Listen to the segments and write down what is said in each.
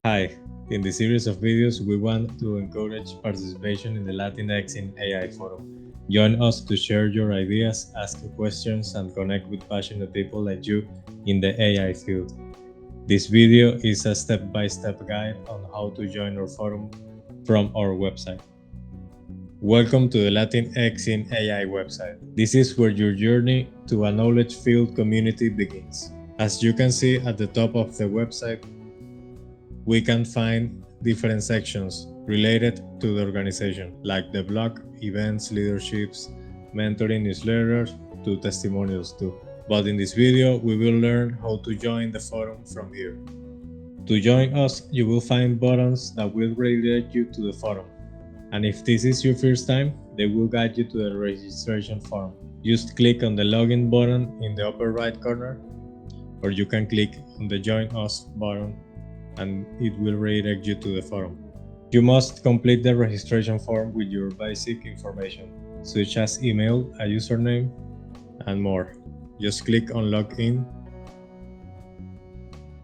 Hi, in this series of videos, we want to encourage participation in the LatinX in AI forum. Join us to share your ideas, ask questions, and connect with passionate people like you in the AI field. This video is a step-by-step guide on how to join our forum from our website. Welcome to the LatinX in AI website. This is where your journey to a knowledge-filled community begins. As you can see at the top of the website, we can find different sections related to the organization, like the blog, events, leaderships, mentoring, newsletters, to testimonials too. But in this video, we will learn how to join the forum from here. To join us, you will find buttons that will redirect you to the forum. And if this is your first time, they will guide you to the registration form. Just click on the login button in the upper right corner, or you can click on the join us button and it will redirect you to the forum. You must complete the registration form with your basic information, such as email, a username, and more. Just click on login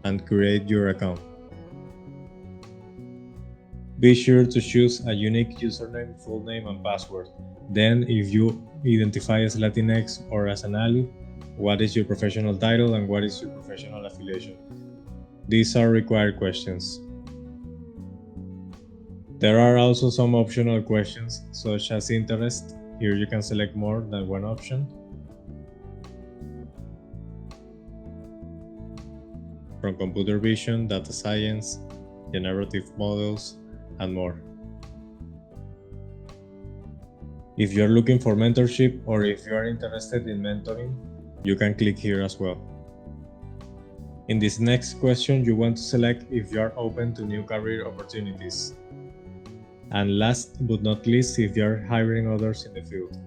and create your account. Be sure to choose a unique username, full name, and password. Then, if you identify as Latinx or as an ally, what is your professional title and what is your professional affiliation? These are required questions. There are also some optional questions, such as interest. Here you can select more than one option. From computer vision, data science, generative models, and more. If you are looking for mentorship or if you are interested in mentoring, you can click here as well. In this next question, you want to select if you are open to new career opportunities. And last but not least, if you are hiring others in the field.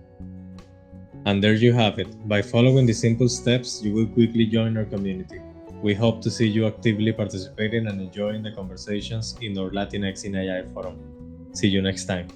And there you have it. By following the simple steps, you will quickly join our community. We hope to see you actively participating and enjoying the conversations in our LatinX in AI forum. See you next time.